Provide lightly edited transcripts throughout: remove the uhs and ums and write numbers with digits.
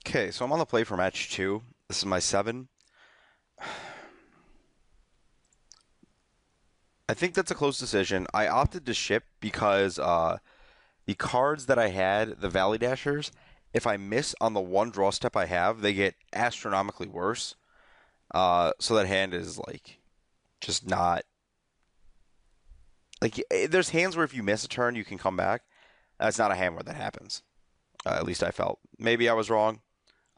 Okay, so I'm on the play for match two. This is my 7. I think that's a close decision. I opted to ship because the cards that I had, the Valley Dashers, if I miss on the one draw step I have, they get astronomically worse. So that hand is like just not like there's hands where if you miss a turn, you can come back. That's not a hand where that happens. At least I felt. Maybe I was wrong.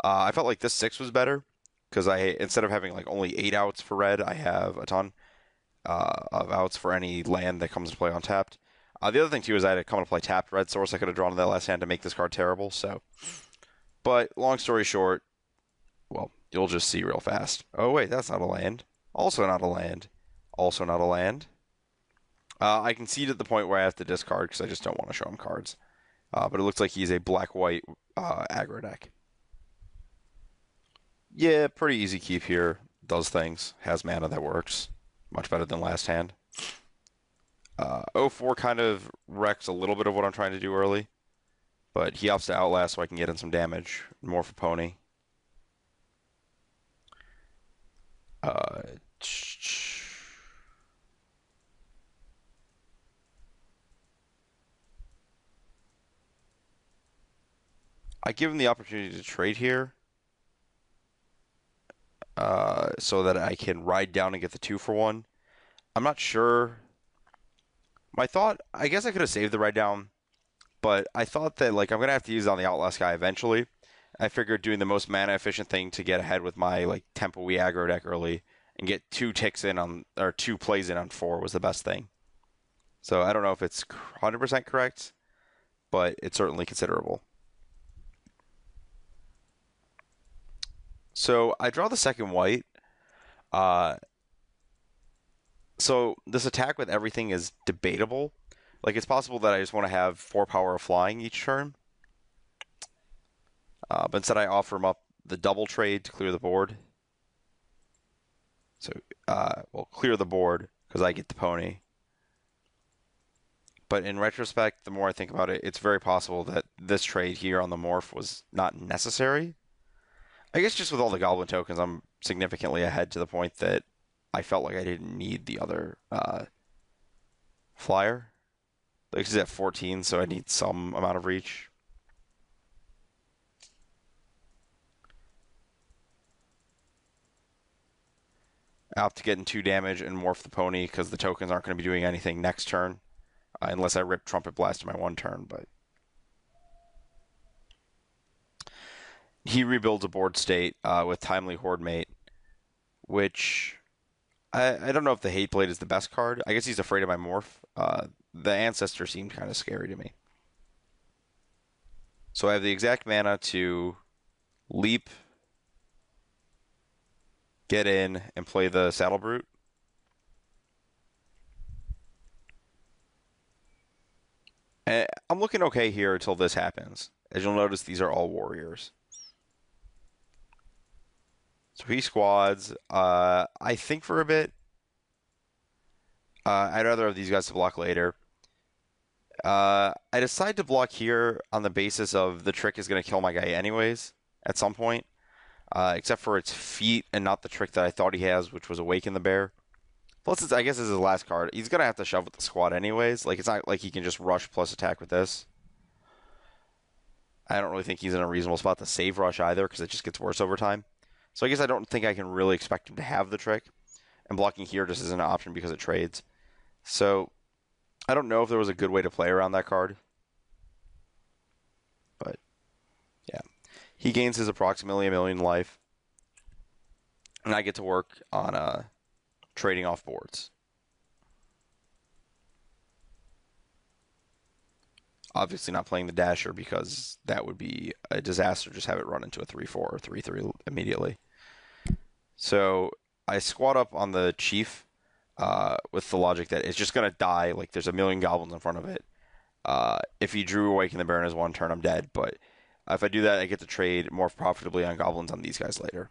I felt like this 6 was better because I instead of having like only 8 outs for red, I have a ton of outs for any land that comes to play untapped. The other thing too is I had to come to play tapped red source. I could have drawn in that last hand to make this card terrible. So, but long story short, well, you'll just see real fast. Oh wait, that's not a land. Also not a land. Also not a land. I concede at the point where I have to discard because I just don't want to show him cards. But it looks like he's a black-white aggro deck. Yeah, pretty easy keep here. Does things. Has mana that works. Much better than last hand. 04 kind of wrecks a little bit of what I'm trying to do early. But he opts to Outlast so I can get in some damage. More for Pony. Uh, I give him the opportunity to trade here. So that I can ride down and get the 2 for 1. I'm not sure. My thought, I guess I could have saved the ride down, but I thought that like I'm gonna have to use it on the Outlast guy eventually. I figured doing the most mana efficient thing to get ahead with my like Tempo We aggro deck early and get 2 ticks in on or 2 plays in on 4 was the best thing. So I don't know if it's 100% correct, but it's certainly considerable. So I draw the second white. Uh, so this attack with everything is debatable. Like it's possible that I just want to have 4 power of flying each turn. But instead I offer him up the double trade to clear the board. So, well, clear the board because I get the pony. But in retrospect, the more I think about it, it's very possible that this trade here on the morph was not necessary. I guess just with all the goblin tokens, I'm significantly ahead to the point that I felt like I didn't need the other flyer. Like he's at 14, so I need some amount of reach. I opt to get in 2 damage and morph the pony because the tokens aren't going to be doing anything next turn. Unless I rip Trumpet Blast in my 1 turn, but he rebuilds a board state with Timely Horde Mate, which I don't know if the Hate Blade is the best card. I guess he's afraid of my morph. The Ancestor seemed kind of scary to me. So I have the exact mana to leap, get in, and play the Saddle Brute. And I'm looking okay here until this happens. As you'll notice, these are all warriors. So he squads. I think for a bit. I'd rather have these guys to block later. I decide to block here on the basis of the trick is going to kill my guy anyways at some point. Except for its feet and not the trick that I thought he has, which was Awaken the Bear. Plus, I guess this is his last card. He's going to have to shove with the squad anyways. Like, it's not like he can just rush plus attack with this. I don't really think he's in a reasonable spot to save rush either because it just gets worse over time. So I guess I don't think I can really expect him to have the trick. And blocking here just isn't an option because it trades. So I don't know if there was a good way to play around that card. But yeah. He gains his approximately 1,000,000 life. And I get to work on trading off boards. Obviously not playing the Dasher because that would be a disaster. Just have it run into a 3/4 or 3/3 immediately. So I squat up on the Chief with the logic that it's just going to die. Like there's 1,000,000 goblins in front of it. If he drew Awaken the Baron as 1 turn, I'm dead. But if I do that, I get to trade more profitably on goblins on these guys later.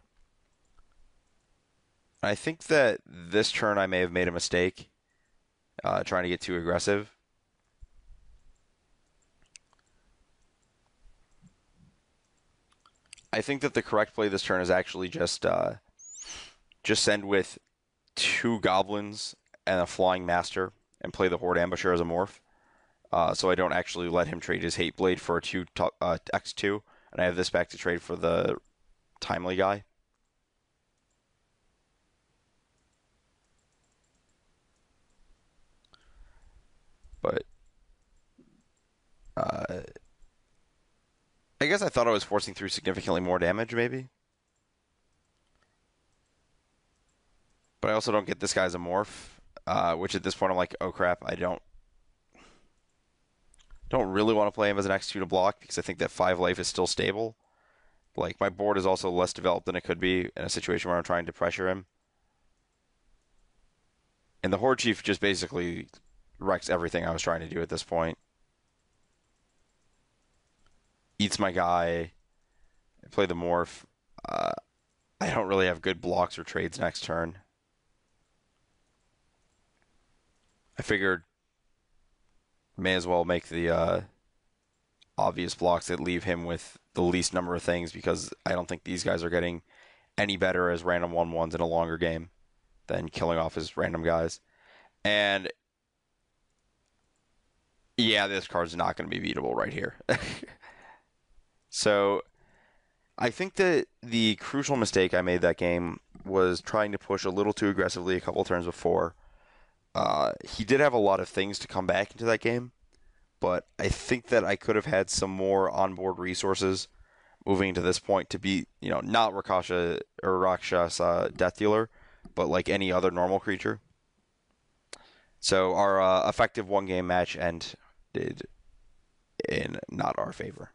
I think that this turn I may have made a mistake trying to get too aggressive. I think that the correct play this turn is actually just send with two goblins and a flying master and play the horde ambusher as a morph. So I don't actually let him trade his hate blade for a X2, and I have this back to trade for the timely guy. But uh, I guess I thought I was forcing through significantly more damage, maybe. But I also don't get this guy as a morph, which at this point I'm like, oh crap, I don't really want to play him as an X2 to block because I think that 5 life is still stable. Like my board is also less developed than it could be in a situation where I'm trying to pressure him. And the Horde Chief just basically wrecks everything I was trying to do at this point. Eats my guy, play the morph. Uh, I don't really have good blocks or trades next turn. I figured may as well make the obvious blocks that leave him with the least number of things because I don't think these guys are getting any better as random 1/1s in a longer game than killing off his random guys. And yeah, this card's not going to be beatable right here. So I think that the crucial mistake I made that game was trying to push a little too aggressively a couple turns before. He did have a lot of things to come back into that game, but I think that I could have had some more onboard resources moving to this point to be, not Rakasha or Rakshasa Death Dealer, but like any other normal creature. So our effective one game match ended in not our favor.